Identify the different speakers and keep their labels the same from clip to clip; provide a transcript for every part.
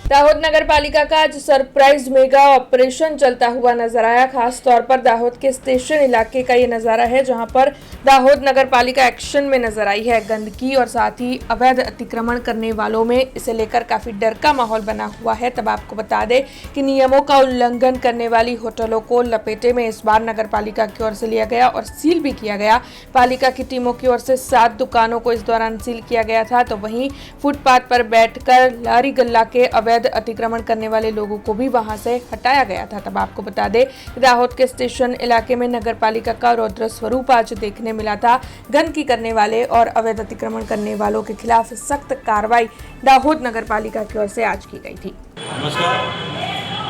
Speaker 1: दाहोद नगर पालिका का आज सरप्राइज मेगा ऑपरेशन चलता हुआ नजर आया। खास तौर पर दाहोद के स्टेशन इलाके का ये नजारा है, जहां पर दाहोद नगर पालिका एक्शन में नजर आई है। गंदगी और साथ ही अवैध अतिक्रमण करने वालों में इसे लेकर काफी डर का माहौल बना हुआ है। तब आपको बता दें कि नियमों का उल्लंघन करने वाली होटलों को लपेटे में इस बार नगर पालिका की ओर से लिया गया और सील भी किया गया। पालिका की टीमों की ओर से 7 दुकानों को इस दौरान सील किया गया था, तो वहीं फुटपाथ पर बैठकर लारी गल्ला के अवैध अतिक्रमण करने वाले लोगों को भी वहां से हटाया गया था। तब आपको बता दें दाहोद के स्टेशन इलाके में नगर पालिका का रौद्र स्वरूप आज देखने मिला था। गंदगी करने वाले और अवैध अतिक्रमण करने वालों के खिलाफ सख्त कार्रवाई दाहोद नगर पालिका की ओर से आज की गई थी।
Speaker 2: नमस्कार।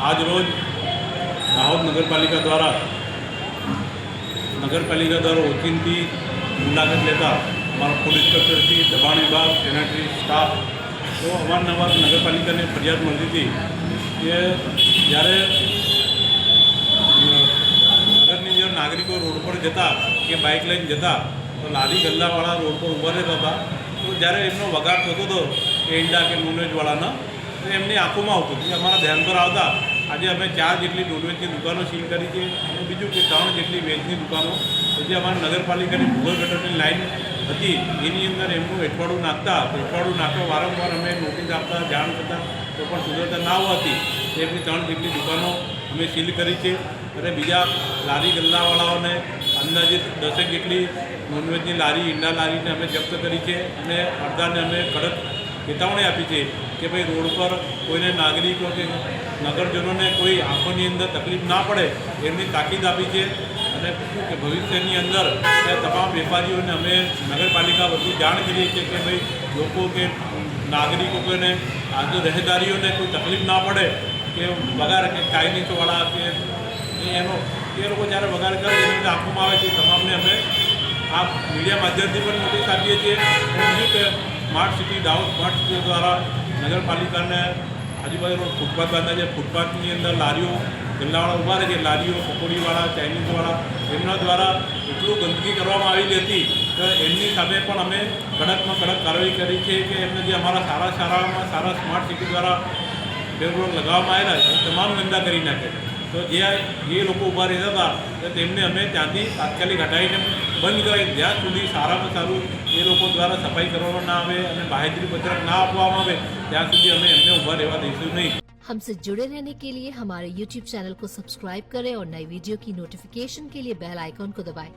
Speaker 2: आज रोज दाहोद नगर पालिका द्वारा ओचिंती मुलाकात लेता हमारा फूड इंस्पेक्टर थी, दबाण विभाग, सेनेटरी स्टाफ तो अवारनवार नगरपालिका ने फरियाद मળી थी कि જ્યારે नगरनी जो नागरिकों रोड पर जता कि बाइक लઈને जता तो लारी गल्लावाળા रोड पर ઊભા રહેતા હતા। तो જ્યારે એમનો વગાડ થતો હતો એંડા કે નોનવેજવાળાના તો એમની આંખોમાં આવતું હતું। અમારા ધ્યાન પર આવતા આજે અમે 4 જેટલી નોનવેજની દુકાનો સીલ કરી છે અને બીજું કે 3 જેટલી વેજની દુકાનો જે અમારા નગરપાલિકાની ભૂગર્ભ ગટરની લાઈન હતી એની અંદર એમનું એઠવાડું નાખતા વારંવાર અમે નોટિસ આપતા જાણ કરતા તો પણ સુધરતા ના હોવાથી એમની 3 જેટલી દુકાનો અમે સીલ કરી છે અને બીજા લારી ગલ્લાવાળાઓને અંદાજિત 10 જેટલી નોનવેજની લારી ઈંડા લારીને અમે જપ્ત કરી છે અને અડધાને અમે કડક ચેતવણી આપી છે કે ભાઈ રોડ પર કોઈને નાગરિકો કે નગરજનોને કોઈ આંખોની અંદર તકલીફ ના પડે એમની તાકીદ આપી છે અને કે ભવિષ્યની અંદર તમામ વેપારીઓને અમે નગરપાલિકા બધું જાણ કરીએ છીએ કે ભાઈ લોકો કે નાગરિકો કોઈને આજે રહેદારીઓને કોઈ તકલીફ ના પડે કે વગાર કે ચાઇનીઝવાળા કે એનો એ લોકો જ્યારે વગાર કરે એની રીતે આપવામાં આવે છે તમામને અમે આ મીડિયા માધ્યમથી પણ નોટિસ આપીએ છીએ અને બીજું કે smart city Dahod smart city દ્વારા નગરપાલિકાને આજુબાજુ ફૂટપાથ બાંધા છે। ફૂટપાથની અંદર લારીઓ ગલ્લાવાળા ઊભા રહે છે, લારીઓ પકોડીવાળા ચાઇનીઝવાળા એમના દ્વારા એટલું ગંદકી કરવામાં આવેલી હતી કે એમની સામે પણ અમે કડકમાં કડક કાર્યવાહી કરી છે કે એમને જે અમારા સારા સ્માર્ટ સિટી દ્વારા બેરોડ लगावવામાં આવેલા છે તમામ ગંદા કરી નાખે। તો જે લોકો ઊભા રહેતા હતા તો તેમને અમે ત્યાંથી તાત્કાલિક હટાવીને બંધ કરાવી। જ્યાં સુધી સારામાં સારું એ લોકો દ્વારા સફાઈ કરવામાં ના આવે અને બાહેધરી પત્રક ના આપવામાં આવે ત્યાં સુધી અમે એમને ઊભા રહેવા દઈશું નહીં।
Speaker 3: हमसे जुड़े रहने के लिए हमारे YouTube चैनल को सब्सक्राइब करें और नई वीडियो की नोटिफिकेशन के लिए बेल आइकॉन को दबाएं।